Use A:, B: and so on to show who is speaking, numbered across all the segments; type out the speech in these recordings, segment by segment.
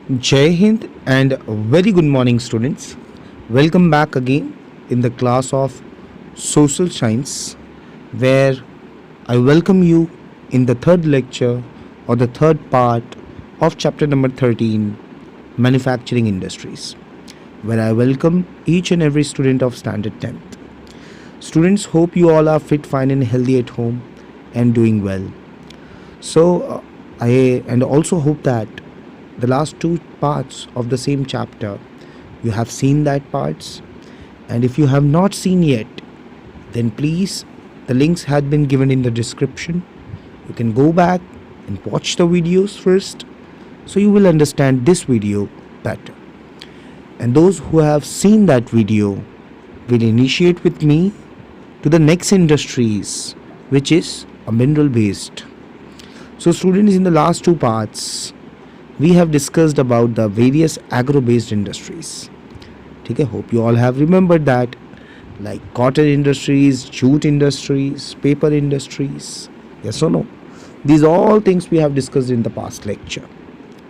A: Jai Hind and very good morning, students. Welcome back again in the class of Social Science, where I welcome you in the third lecture or the third part of chapter number 13, Manufacturing Industries, where I welcome each and every student of Standard 10th. Students, hope you all are fit, fine, and healthy at home and doing well. I also hope that the last two parts of the same chapter you have seen that parts, and if you have not seen yet, then please, the links had been given in the description. You can go back and watch the videos first, so you will understand this video better. And those who have seen that video will initiate with me to the next industries, which is a mineral based. So students, in the last two parts we have discussed about the various agro based industries. Okay, hope you all have remembered that, like cotton industries, jute industries, paper industries. Yes or no? These all things we have discussed in the past lecture.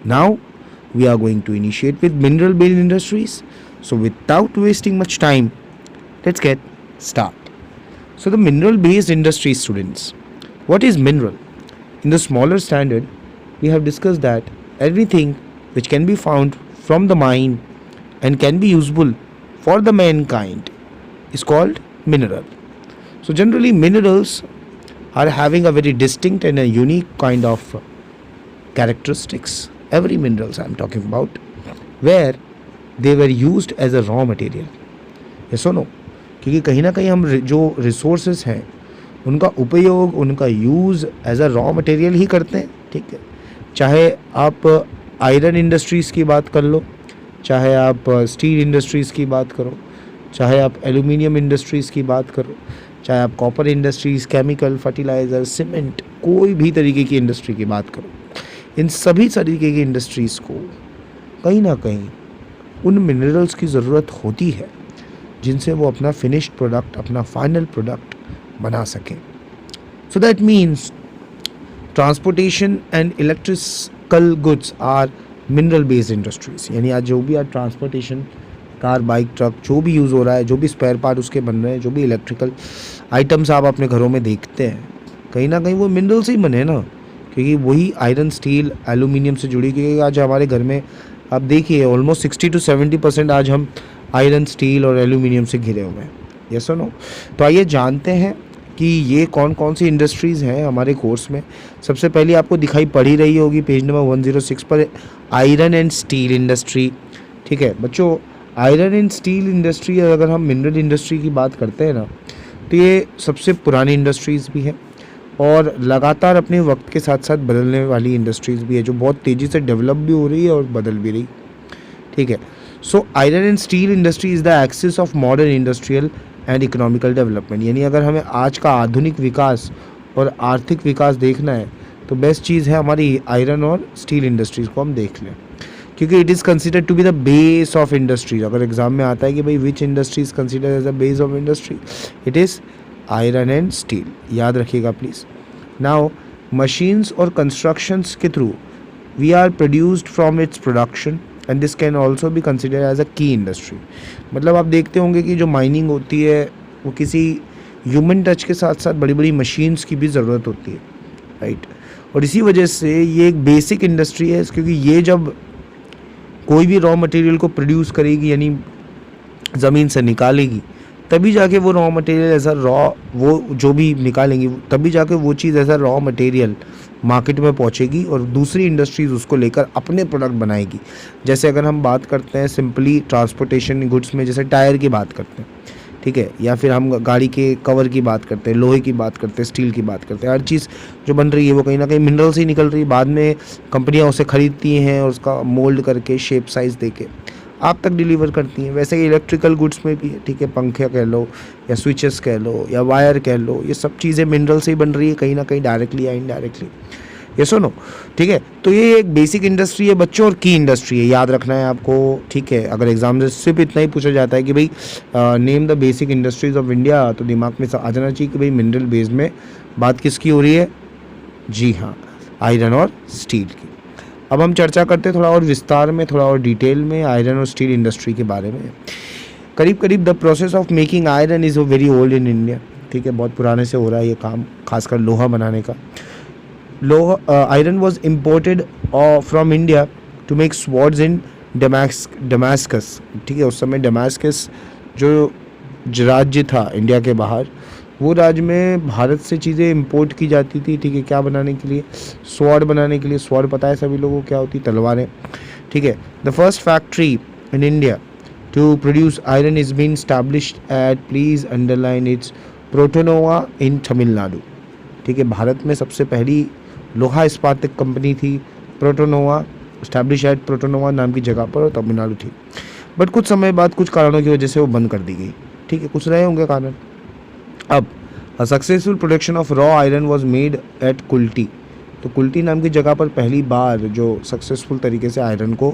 A: Now we are going to initiate with mineral based industries. So without wasting much time, let's get started. So the mineral based industry, students, what is mineral? In the smaller standard, we have discussed that everything which can be found from the mine and can be useful for the mankind is called mineral. So generally minerals are having a very distinct and a unique kind of characteristics. Every minerals I am talking about, where they were used as a raw material. Yes or no? क्योंकि कहीं ना कहीं हम जो resources हैं उनका उपयोग, उनका use as a raw material ही करते हैं. ठीक है, चाहे आप आयरन इंडस्ट्रीज़ की बात कर लो, चाहे आप स्टील इंडस्ट्रीज़ की बात करो, चाहे आप एल्यूमिनियम इंडस्ट्रीज़ की बात करो, चाहे आप copper industries, chemical, fertiliser, cement, कोई भी तरीके की इंडस्ट्री की बात करो, इन सभी तरीके की इंडस्ट्रीज़ को कहीं ना कहीं उन मिनरल्स की ज़रूरत होती है जिनसे वो अपना फिनिश्ड प्रोडक्ट, अपना फाइनल प्रोडक्ट बना सकें. So that means transportation and electrical goods are mineral based industries. यानी आज जो भी आज ट्रांसपोर्टेशन, कार, बाइक, ट्रक, जो भी यूज़ हो रहा है, जो भी स्पेयर पार्ट उसके बन रहे हैं, जो भी इलेक्ट्रिकल आइटम्स आप अपने घरों में देखते हैं, कहीं ना कहीं वो मिनरल से ही बने ना, क्योंकि वही आयरन, स्टील, एल्यूमिनियम से जुड़ी. क्योंकि आज हमारे घर में आप देखिए ऑलमोस्ट 60 to 70% आज हम आयरन, स्टील और एल्यूमिनियम से घिरे हुए हैं. यस और नो? तो आइए जानते हैं कि ये कौन कौन सी इंडस्ट्रीज़ हैं हमारे कोर्स में. सबसे पहले आपको दिखाई पड़ ही रही होगी पेज नंबर 106 पर, आयरन एंड स्टील इंडस्ट्री. ठीक है बच्चों, आयरन एंड स्टील इंडस्ट्री, अगर हम मिनरल इंडस्ट्री की बात करते हैं ना, तो ये सबसे पुरानी इंडस्ट्रीज़ भी है और लगातार अपने वक्त के साथ साथ बदलने वाली इंडस्ट्रीज़ भी है, जो बहुत तेज़ी से डेवलप भी हो रही है और बदल भी रही. ठीक है, so iron and steel industry is the axis of modern industrial and economical development. यानी अगर हमें आज का आधुनिक विकास और आर्थिक विकास देखना है तो बेस्ट चीज़ है हमारी आयरन और स्टील इंडस्ट्रीज़ को हम देख लें, क्योंकि it is considered to be the base of industries. अगर एग्जाम में आता है कि भाई which industry is considered as the base of industry, it is iron and steel. याद रखिएगा प्लीज़. नाउ मशीन्स और कंस्ट्रक्शंस के through we are produced from its production and this can also भी consider as a key industry. मतलब आप देखते होंगे कि जो माइनिंग होती है वो किसी ह्यूमन टच के साथ साथ बड़ी बड़ी मशीन्स की भी ज़रूरत होती है, राइट. और इसी वजह से ये एक बेसिक इंडस्ट्री है, क्योंकि ये जब कोई भी रॉ मटेरियल को प्रोड्यूस करेगी, यानी ज़मीन से निकालेगी, तभी जाके वो raw material as a raw, वो जो भी निकालेंगी तभी जाके वो चीज़ as a raw material market में पहुंचेगी और दूसरी इंडस्ट्रीज़ उसको लेकर अपने प्रोडक्ट बनाएगी. जैसे अगर हम बात करते हैं सिंपली ट्रांसपोर्टेशन गुड्स में, जैसे टायर की बात करते हैं, ठीक है, या फिर हम गाड़ी के कवर की बात करते हैं, लोहे की बात करते हैं, स्टील की बात करते हैं, हर चीज़ जो बन रही है वो कहीं ना कहीं मिनरल से ही निकल रही है. बाद में कंपनियाँ उसे खरीदती हैं और उसका मोल्ड करके शेप साइज़ दे के आप तक डिलीवर करती हैं. वैसे ही इलेक्ट्रिकल गुड्स में भी है. ठीक है, पंखे कह लो या स्विचेस कह लो या वायर कह लो, ये सब चीज़ें मिनरल से ही बन रही है कहीं ना कहीं, डायरेक्टली या इनडायरेक्टली. यस और नो? ठीक है, तो ये एक बेसिक इंडस्ट्री है बच्चों और की इंडस्ट्री है, याद रखना है आपको. ठीक है, अगर एग्जाम में सिर्फ इतना ही पूछा जाता है कि भाई name the basic industries of India, तो दिमाग में आ जाना चाहिए कि भाई मिनरल बेस में बात किसकी हो रही है. जी हाँ, आयरन और स्टील की. अब हम चर्चा करते हैं थोड़ा और विस्तार में, थोड़ा और डिटेल में आयरन और स्टील इंडस्ट्री के बारे में। करीब करीब the process of making iron is very old in India, ठीक है, बहुत पुराने से हो रहा है ये काम, खासकर लोहा बनाने का। लोहा iron was imported from India to make swords in Damascus, ठीक है। उस समय डमास्कस जो राज्य था इंडिया के बाहर, वो राज्य में भारत से चीज़ें इंपोर्ट की जाती थी, ठीक है, क्या बनाने के लिए, स्वॉर्ड बनाने के लिए। स्वॉर्ड पता है सभी लोगों को क्या होती, तलवारें, ठीक है। The first factory in India to produce iron is been established at, please underline it's, Porto Novo in Tamil Nadu, ठीक है। भारत में सबसे पहली लोहा इस्पात कंपनी थी प्रोटोनोवा, स्टैब्लिश एट प्रोटोनोवा नाम की जगह पर, और तमिलनाडु थी। बट कुछ समय बाद कुछ कारणों की वजह से वो बंद कर दी गई, ठीक है, कुछ रहे होंगे कारण। अब a successful production of raw iron was made at Kulti, तो कुल्टी नाम की जगह पर पहली बार जो सक्सेसफुल तरीके से आयरन को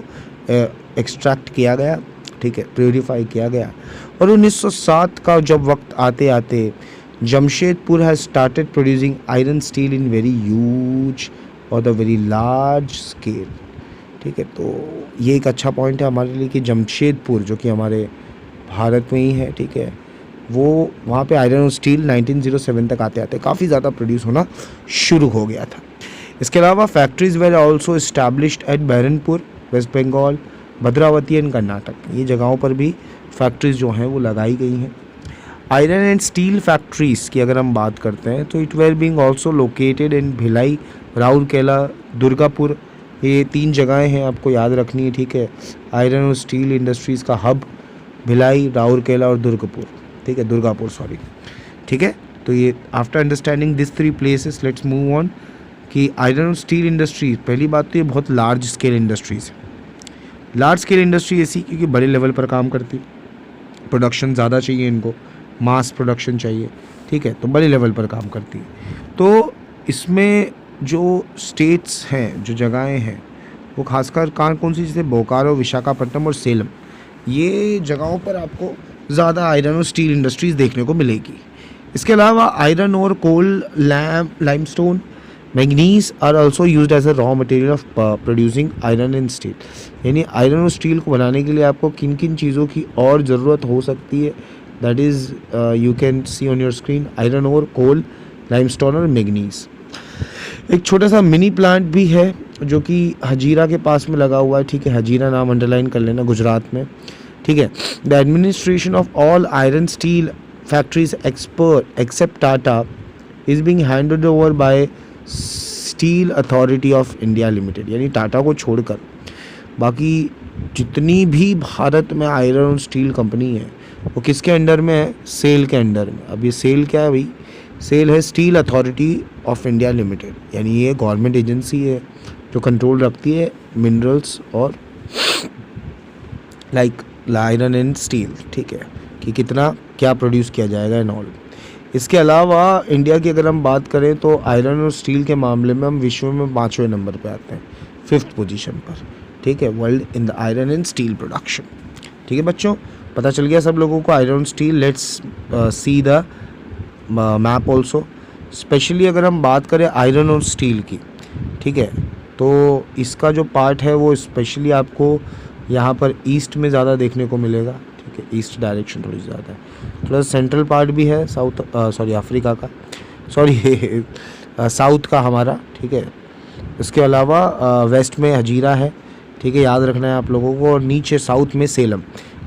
A: एक्सट्रैक्ट किया गया, ठीक है, प्योरीफाई किया गया। और 1907 का जब वक्त आते आते Jamshedpur has started producing iron steel in very huge और द वेरी लार्ज स्केल, ठीक है। तो ये एक अच्छा पॉइंट है हमारे लिए कि जमशेदपुर जो कि हमारे भारत में ही है, ठीक है, वो वहाँ पे आयरन और स्टील 1907 तक आते आते काफ़ी ज़्यादा प्रोड्यूस होना शुरू हो गया था। इसके अलावा factories were also established at Burnpur, West Bengal, Bhadravati and Karnataka, ये जगहों पर भी फैक्ट्रीज़ जो हैं वो लगाई गई हैं। आयरन एंड स्टील फैक्ट्रीज़ की अगर हम बात करते हैं तो it were being also located in Bhilai, Rourkela, Durgapur, ये 3 जगहें हैं आपको याद रखनी है, ठीक है। आयरन और स्टील इंडस्ट्रीज़ का हब भिलाई, राउरकेला और दुर्गापुर, ठीक है, दुर्गापुर सॉरी, ठीक है। तो ये after understanding this 3 places let's move on कि आयरन और स्टील इंडस्ट्रीज, पहली बात तो ये बहुत लार्ज स्केल इंडस्ट्रीज़ है। लार्ज स्केल इंडस्ट्री ऐसी क्योंकि बड़े लेवल पर काम करती, प्रोडक्शन ज़्यादा चाहिए इनको, मास प्रोडक्शन चाहिए, ठीक है, तो बड़े लेवल पर काम करती है। तो इसमें जो स्टेट्स हैं, जो जगहें हैं, वो खासकर कौन सी, जैसे बोकारो, विशाखापट्टनम और सेलम, ये जगहों पर आपको ज़्यादा आयरन और स्टील इंडस्ट्रीज़ देखने को मिलेगी। इसके अलावा आयरन और coal, limestone, manganese are also used as a raw material of producing iron and steel, यानी आयरन और स्टील को बनाने के लिए आपको किन किन चीज़ों की और ज़रूरत हो सकती है, that is you can see on your screen, iron और कोल, लाइमस्टोन और मैग्नीज। एक छोटा सा मिनी प्लांट भी है जो कि हजीरा के पास में लगा हुआ है, ठीक है, हजीरा नाम अंडरलाइन कर लेना, गुजरात में, ठीक है। The administration of all iron steel factories except Tata is being handed over by Steel Authority of India Limited, यानी टाटा को छोड़कर बाकी जितनी भी भारत में आयरन और स्टील कंपनी है वो किसके अंडर में है, सेल के अंडर में। अब ये सेल क्या है भाई, सेल है steel Authority of India Limited, यानी ये गवर्नमेंट एजेंसी है जो कंट्रोल रखती है मिनरल्स और लाइक आयरन एंड स्टील, ठीक है, कि कितना क्या प्रोड्यूस किया जाएगा एंड ऑल। इसके अलावा इंडिया की अगर हम बात करें तो आयरन और स्टील के मामले में हम विश्व में 5वें नंबर पे आते हैं, 5th पोजीशन पर, ठीक है, world in the iron and steel production, ठीक है बच्चों, पता चल गया सब लोगों को आयरन और steel. Let's see the map also, specially अगर हम बात करें आयरन और स्टील की, ठीक है, तो इसका जो पार्ट है वो स्पेशली आपको यहाँ पर ईस्ट में ज़्यादा देखने को मिलेगा, ठीक है, ईस्ट डायरेक्शन थोड़ी ज़्यादा है, थोड़ा सेंट्रल पार्ट भी है साउथ, सॉरी अफ्रीका का, सॉरी साउथ का हमारा, ठीक है। इसके अलावा वेस्ट में हजीरा है, ठीक है, याद रखना है आप लोगों को, और नीचे साउथ में सेलम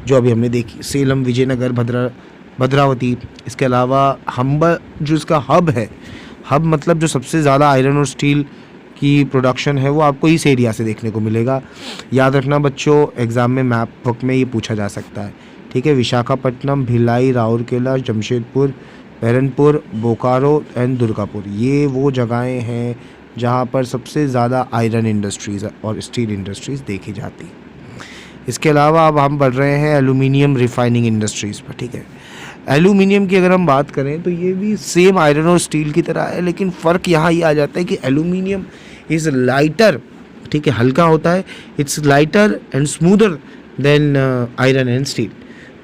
A: जो अभी हमने देखी, सेलम, विजयनगर, भद्रावती। इसके अलावा हम्बा जो इसका हब है, हब मतलब जो सबसे ज़्यादा आयरन और स्टील की प्रोडक्शन है वो आपको इस एरिया से देखने को मिलेगा। याद रखना बच्चों, एग्ज़ाम में मैप बुक में ये पूछा जा सकता है, ठीक है। विशाखापट्टनम, भिलाई, राउरकेला, जमशेदपुर, बहरनपुर, बोकारो एंड दुर्गापुर, ये वो जगहें हैं जहाँ पर सबसे ज़्यादा आयरन इंडस्ट्रीज़ और स्टील इंडस्ट्रीज़ देखी जाती हैं। इसके अलावा अब हम बढ़ रहे हैं एल्यूमिनियम रिफाइनिंग इंडस्ट्रीज़ पर, ठीक है। एल्यूमिनियम की अगर हम बात करें तो ये भी सेम आयरन और स्टील की तरह है, लेकिन फ़र्क यहाँ ये आ जाता है कि एल्यूमिनियम इज़ लाइटर, ठीक है, हल्का होता है, it's lighter and smoother than iron and steel.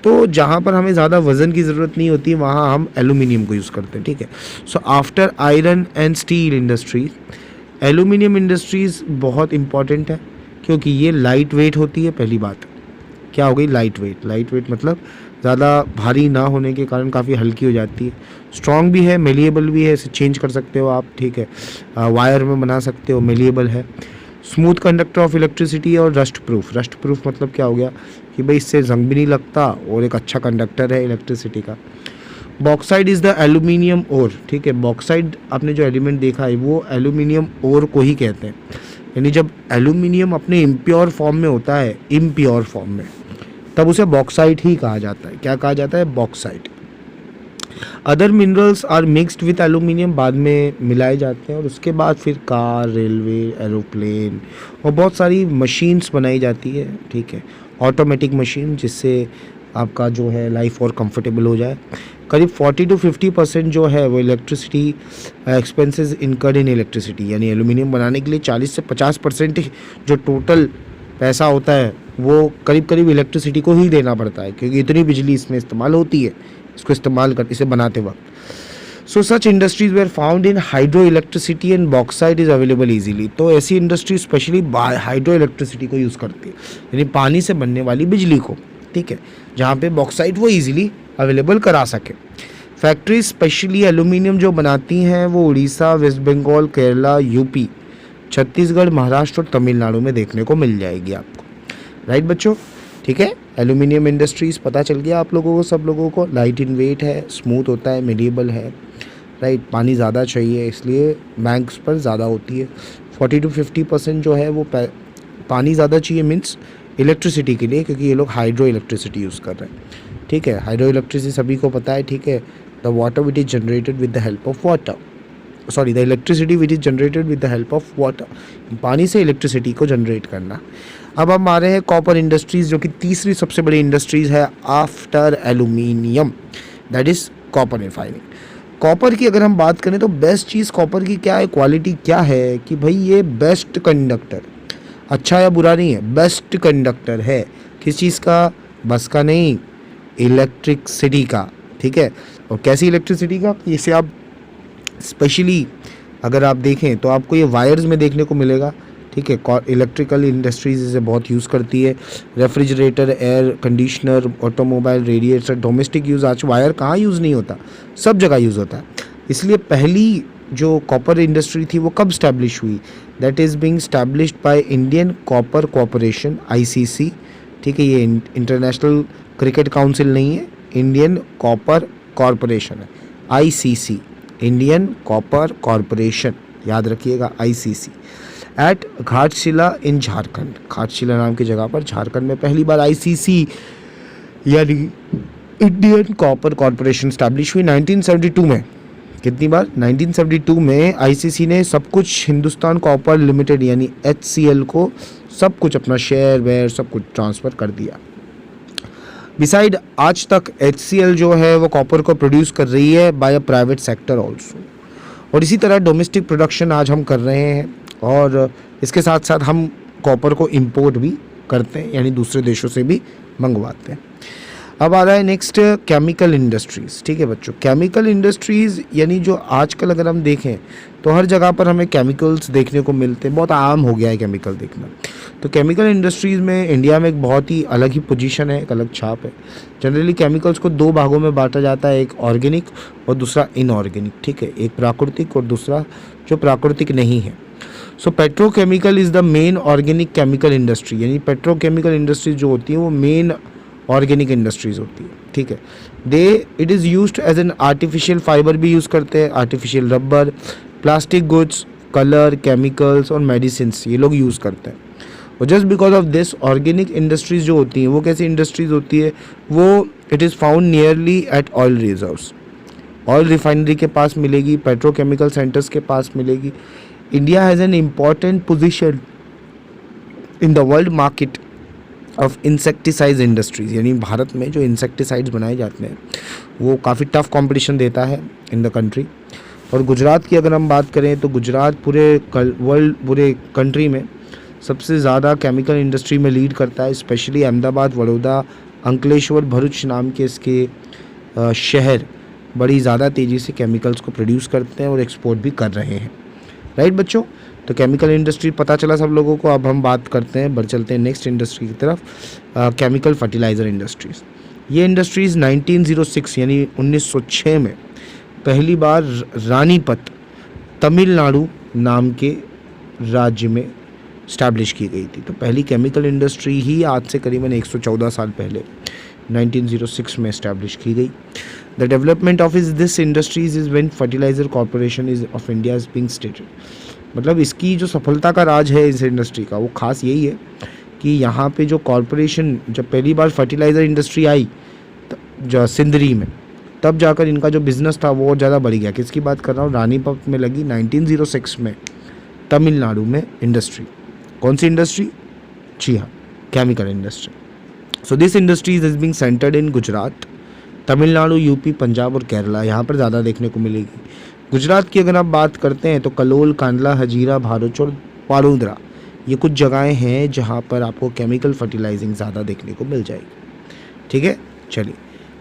A: तो जहाँ पर हमें ज़्यादा वज़न की ज़रूरत नहीं होती वहाँ हम एल्यूमिनियम को यूज़ करते हैं, ठीक है। So after iron and steel industries aluminium industries बहुत इंपॉर्टेंट है क्योंकि ये लाइट वेट होती है। पहली बात क्या हो गई, लाइट वेट मतलब ज़्यादा भारी ना होने के कारण काफ़ी हल्की हो जाती है। स्ट्रॉन्ग भी है, मेलिएबल भी है, इसे चेंज कर सकते हो आप, ठीक है, वायर में बना सकते हो, मेलिएबल है। स्मूथ कंडक्टर ऑफ इलेक्ट्रिसिटी और रस्ट प्रूफ मतलब क्या हो गया कि भाई इससे जंग भी नहीं लगता और एक अच्छा कंडक्टर है इलेक्ट्रिसिटी का। बॉक्साइड इज़ द एल्यूमिनियम ओर, ठीक है, बॉक्साइड आपने जो एलिमेंट देखा है वो एल्यूमिनियम ओर को ही कहते हैं। यानी जब एल्यूमिनियम अपने इम्प्योर फॉर्म में होता है, इम्प्योर फॉर्म में, तब उसे बॉक्साइट ही कहा जाता है। क्या कहा जाता है, bauxite. Other minerals are mixed with aluminium, बाद में मिलाए जाते हैं और उसके बाद फिर कार, रेलवे, एरोप्लेन और बहुत सारी मशीन्स बनाई जाती है, ठीक है, ऑटोमेटिक मशीन, जिससे आपका जो है लाइफ और कंफर्टेबल हो जाए। करीब 40 to 50% जो है वो electricity expenses incurred in electricity, यानी एल्यूमिनियम बनाने के लिए 40 से 50% जो टोटल पैसा होता है वो करीब इलेक्ट्रिसिटी को ही देना पड़ता है, क्योंकि इतनी बिजली इसमें इस्तेमाल होती है इसको इस्तेमाल कर इसे बनाते वक्त। So such industries where found in hydro electricity and bauxite is available easily. तो ऐसी इंडस्ट्री स्पेशली हाइड्रो इलेक्ट्रिसिटी को यूज़ करती है, यानी पानी से बनने वाली बिजली को, ठीक है, जहाँ पे बॉक्साइट वो ईजिली अवेलेबल करा सके। फैक्ट्री स्पेशली एल्यूमिनियम जो बनाती हैं वो उड़ीसा, वेस्ट बंगाल, केरला, यूपी, छत्तीसगढ़, महाराष्ट्र और तमिलनाडु में देखने को मिल जाएगी आपको। राइट बच्चों, ठीक है, एल्यूमिनियम इंडस्ट्रीज़ पता चल गया आप लोगों को, सब लोगों को। लाइट इन वेट है, स्मूथ होता है, मेडिएबल है, राइट, पानी ज़्यादा चाहिए इसलिए बैंक्स पर ज़्यादा होती है। 40 to 50% जो है वो पानी ज़्यादा चाहिए, मीन्स इलेक्ट्रिसिटी के लिए, क्योंकि ये लोग हाइड्रो इलेक्ट्रिसिटी यूज़ कर रहे हैं, ठीक है। हाइड्रो इलेक्ट्रिसिटी सभी को पता है, ठीक है, the water which is generated with the help of water, sorry the electricity which is generated with the help of water, पानी से इलेक्ट्रिसिटी को जनरेट करना। अब हम आ रहे हैं कॉपर इंडस्ट्रीज़, जो कि तीसरी सबसे बड़ी इंडस्ट्रीज़ है after aluminium, that is copper refining. Copper की अगर हम बात करें तो बेस्ट चीज़ कॉपर की क्या है, क्वालिटी क्या है कि भाई ये बेस्ट कंडक्टर, अच्छा या बुरा नहीं है, बेस्ट कंडक्टर है। किस चीज़ का, बस का नहीं, इलेक्ट्रिसिटी का, ठीक है। और कैसी इलेक्ट्रिसिटी का, इसे आप स्पेशली अगर आप देखें तो आपको ये वायर्स में देखने को मिलेगा, ठीक है। इलेक्ट्रिकल इंडस्ट्रीज इसे बहुत यूज़ करती है, refrigerator, air conditioner, automobile, radiator, domestic use. आज वायर कहाँ यूज़ नहीं होता, सब जगह यूज़ होता है। इसलिए पहली जो कॉपर इंडस्ट्री थी वो कब स्टैब्लिश हुई, that is being established by Indian copper corporation, ICC, ठीक है। ये इंटरनेशनल क्रिकेट काउंसिल नहीं है, इंडियन कॉपर कॉरपोरेशन है, ICC, इंडियन कॉपर कॉरपोरेशन, याद रखिएगा, ICC, एट घाटशिला इन झारखंड। घाटशिला नाम की जगह पर झारखंड में पहली बार ICC यानी इंडियन कॉपर कॉरपोरेशन स्टैब्लिश हुई 1972 में। कितनी बार, 1972 में ICC ने सब कुछ हिंदुस्तान कॉपर लिमिटेड यानी HCL को सब कुछ अपना शेयर वेयर सब कुछ ट्रांसफ़र कर दिया। बिसाइड आज तक HCL जो है वो कॉपर को प्रोड्यूस कर रही है by a private sector also, और इसी तरह डोमेस्टिक प्रोडक्शन आज हम कर रहे हैं और इसके साथ साथ हम कॉपर को इंपोर्ट भी करते हैं, यानी दूसरे देशों से भी मंगवाते हैं। अब आ रहा है नेक्स्ट केमिकल इंडस्ट्रीज़, ठीक है बच्चों। केमिकल इंडस्ट्रीज़ यानी जो आजकल अगर हम देखें तो हर जगह पर हमें केमिकल्स देखने को मिलते हैं, बहुत आम हो गया है केमिकल देखना। तो केमिकल इंडस्ट्रीज़ में इंडिया में एक बहुत ही अलग ही पोजीशन है, एक अलग छाप है। जनरली केमिकल्स को दो भागों में बांटा जाता है, एक ऑर्गेनिक और दूसरा इनऑर्गेनिक, ठीक है, एक प्राकृतिक और दूसरा जो प्राकृतिक नहीं है। So petrochemical is the main organic chemical industry, यानी पेट्रोकेमिकल इंडस्ट्री जो होती है वो मेन ऑर्गेनिक इंडस्ट्रीज़ होती है, ठीक है। It is used as an artificial fibre भी यूज़ करते हैं, artificial rubber, plastic goods, colour, chemicals और मेडिसिन्स ये लोग यूज़ करते हैं। और just because of this organic industries जो होती हैं वो कैसी इंडस्ट्रीज़ होती है, वो it is found nearly at oil reserves, oil refinery के पास मिलेगी, पेट्रोकेमिकल सेंटर्स के पास मिलेगी। India has an important position in the world market of insecticide industries, यानी भारत में जो इंसेक्टिसाइड्स बनाए जाते हैं वो काफ़ी टफ कंपटीशन देता है इन द कंट्री। और गुजरात की अगर हम बात करें तो गुजरात पूरे कंट्री में सबसे ज़्यादा केमिकल इंडस्ट्री में लीड करता है, स्पेशली अहमदाबाद, वडोदरा, अंकलेश्वर, भरूच नाम के इसके शहर बड़ी ज़्यादा तेज़ी से केमिकल्स को प्रोड्यूस करते हैं और एक्सपोर्ट भी कर रहे हैं। राइट बच्चों, तो केमिकल इंडस्ट्री पता चला सब लोगों को। अब हम बात करते हैं, बढ़ चलते हैं नेक्स्ट इंडस्ट्री की तरफ, केमिकल फर्टिलाइज़र इंडस्ट्रीज़। ये इंडस्ट्रीज़ 1906 यानी 1906 में पहली बार रानीपत तमिलनाडु नाम के राज्य में स्टैब्लिश की गई थी। तो पहली केमिकल इंडस्ट्री ही आज से करीबन 114 साल पहले 1906 में इस्टेब्लिश की गई। The development of this industries is when fertiliser corporation is of India is being stated. मतलब इसकी जो सफलता का राज है इस इंडस्ट्री का, वो खास यही है कि यहाँ पे जो कॉरपोरेशन, जब पहली बार फर्टिलाइज़र इंडस्ट्री आई जो सिंदरी में, तब जाकर इनका जो बिज़नेस था वो और ज़्यादा बढ़ गया। किसकी बात कर रहा हूँ, रानीपत में लगी 1906 में तमिलनाडु में इंडस्ट्री। कौन सी इंडस्ट्री? जी हाँ, chemical industry. So this industries is being centred in Gujarat, Tamil Nadu, UP, Punjab और केरला, यहाँ पर ज़्यादा देखने को मिलेगी। गुजरात की अगर आप बात करते हैं तो कलोल, कांडला, हजीरा, भारूच और वाडोदरा, ये कुछ जगहें हैं जहाँ पर आपको केमिकल फर्टिलाइजिंग ज़्यादा देखने को मिल जाएगी। ठीक है, चलिए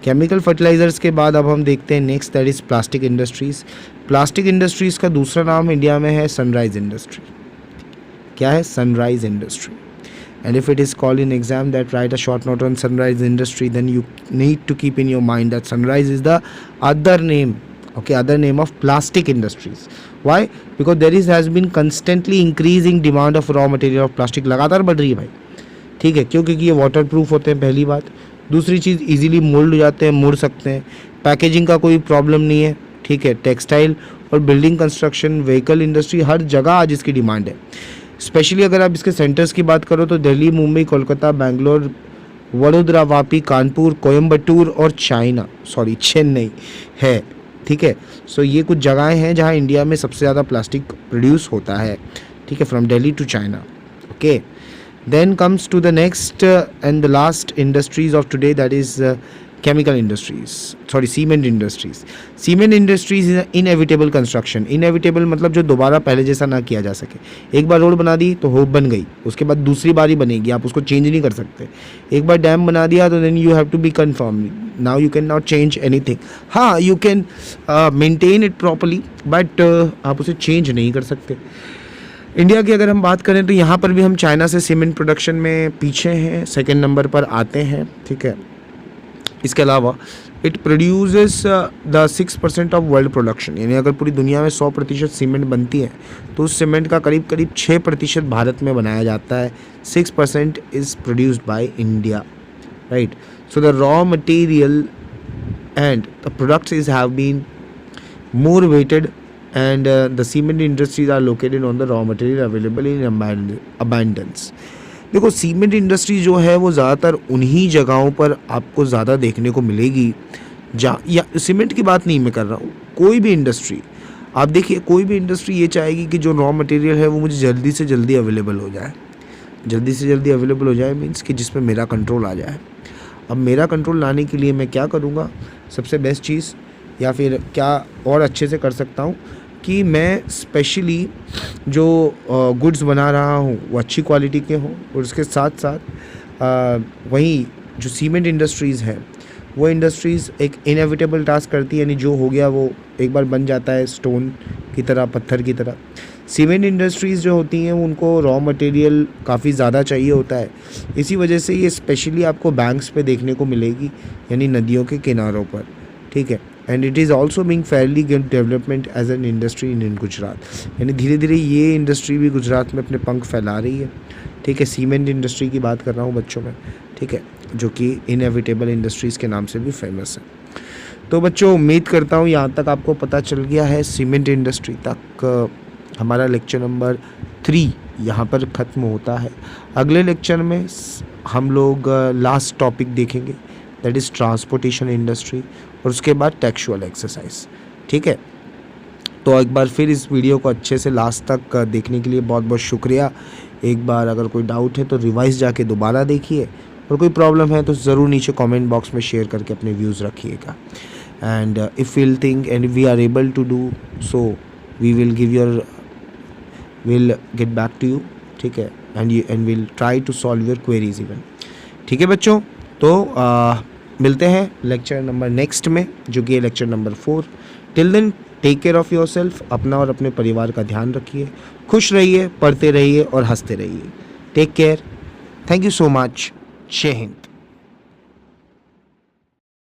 A: केमिकल फर्टिलाइज़र्स के बाद अब हम देखते हैं next, that is plastic industries. Plastic industries का दूसरा नाम इंडिया में है सनराइज़ इंडस्ट्री। क्या है? Sunrise industry. And if it is called in exam that write a short note on sunrise industry, then you need to keep in your mind that sunrise is the other name, okay, other name of plastic industries. Why? Because there has been constantly increasing demand of raw material of plastic, लगातार बढ़ रही है भाई। ठीक है, क्यों? क्योंकि ये वाटर प्रूफ होते हैं, पहली बात। दूसरी चीज़, इजीली मोल्ड हो जाते हैं, मुड़ सकते हैं। पैकेजिंग का कोई प्रॉब्लम नहीं है। ठीक है, टेक्सटाइल और बिल्डिंग कंस्ट्रक्शन, व्हीकल इंडस्ट्री, हर जगह आज इसकी डिमांड है। स्पेशली अगर आप इसके सेंटर्स की बात करो तो दिल्ली, मुंबई, कोलकाता, बेंगलोर, वडोदरा, वापी, कानपुर, कोयम्बटूर और चेन्नई है। ठीक है, सो ये कुछ जगहें हैं जहां इंडिया में सबसे ज़्यादा प्लास्टिक प्रोड्यूस होता है। ठीक है, from Delhi to China. Okay, then comes to the next and the last industries of today, that is chemical industries, cement industries. Cement industries is inevitable construction. Inevitable मतलब जो दोबारा पहले जैसा ना किया जा सके। एक बार रोड बना दी तो हो बन गई, उसके बाद दूसरी बार ही बनेगी, आप उसको चेंज नहीं कर सकते। एक बार डैम बना दिया तो then you have to be confirm, now you can not change anything. हाँ, you can maintain it properly, but आप उसे चेंज नहीं कर सकते। इंडिया की अगर हम बात करें तो यहाँ पर भी हम चाइना से सीमेंट प्रोडक्शन में पीछे हैं, सेकेंड नंबर पर आते हैं। ठीक है, इसके अलावा it produces the 6% of world production, यानी अगर पूरी दुनिया में 100% सीमेंट बनती है तो उस सीमेंट का करीब 6% भारत में बनाया जाता है। 6% is produced by India, right. So the raw material and the products is have been more weighted and the cement industries are located on the raw material available in abundance. देखो, cement industry जो है वो ज़्यादातर उन्हीं जगहों पर आपको ज़्यादा देखने को मिलेगी जहाँ, या सीमेंट की बात नहीं मैं कर रहा हूँ, कोई भी इंडस्ट्री आप देखिए, कोई भी इंडस्ट्री ये चाहेगी कि जो रॉ मटेरियल है वो मुझे जल्दी से जल्दी अवेलेबल हो जाए। जल्दी से जल्दी अवेलेबल हो जाए मीन्स कि जिसमें मेरा कंट्रोल आ जाए। अब मेरा कंट्रोल लाने के लिए मैं क्या करूँगा? सबसे बेस्ट चीज़, या फिर क्या और अच्छे से कर सकता हूँ कि मैं स्पेशली जो गुड्स बना रहा हूँ वो अच्छी क्वालिटी के हों, और उसके साथ साथ वहीं जो सीमेंट इंडस्ट्रीज़ हैं वो इंडस्ट्रीज़ एक इनएविटेबल टास्क करती है, यानी जो हो गया वो एक बार बन जाता है स्टोन की तरह, पत्थर की तरह। सीमेंट इंडस्ट्रीज़ जो होती हैं उनको रॉ मटेरियल काफ़ी ज़्यादा चाहिए होता है, इसी वजह से ये स्पेशली आपको बैंक्स पे देखने को मिलेगी, यानी नदियों के किनारों पर। ठीक है, and it is also being fairly get development as an industry in Gujarat, यानी धीरे धीरे ये इंडस्ट्री भी गुजरात में अपने पंख फैला रही है। ठीक है, सीमेंट इंडस्ट्री की बात कर रहा हूँ बच्चों में। ठीक है, जो कि इनएविटेबल इंडस्ट्रीज़ के नाम से भी फेमस है। तो बच्चों, उम्मीद करता हूँ यहाँ तक आपको पता चल गया है। सीमेंट इंडस्ट्री तक हमारा लेक्चर नंबर 3 यहाँ पर ख़त्म होता है। अगले लेक्चर में हम लोग लास्ट टॉपिक देखेंगे, दैट इज़ ट्रांसपोर्टेशन इंडस्ट्री, और उसके बाद टेक्सचुअल एक्सरसाइज। ठीक है, तो एक बार फिर इस वीडियो को अच्छे से लास्ट तक देखने के लिए बहुत बहुत शुक्रिया। एक बार अगर कोई डाउट है तो रिवाइज जाके दोबारा देखिए, और कोई प्रॉब्लम है तो ज़रूर नीचे कमेंट बॉक्स में शेयर करके अपने व्यूज़ रखिएगा। And if we'll think and we are able to do so, we will get back to you. ठीक है, and will try to solve your queries even. ठीक है बच्चों, तो मिलते हैं लेक्चर नंबर नेक्स्ट में, जो कि है lecture number 4। Till then take care of your yourself और अपने परिवार का ध्यान रखिए, खुश रहिए, पढ़ते रहिए और हंसते रहिए। Take care. Thank you so much. जय हिंद।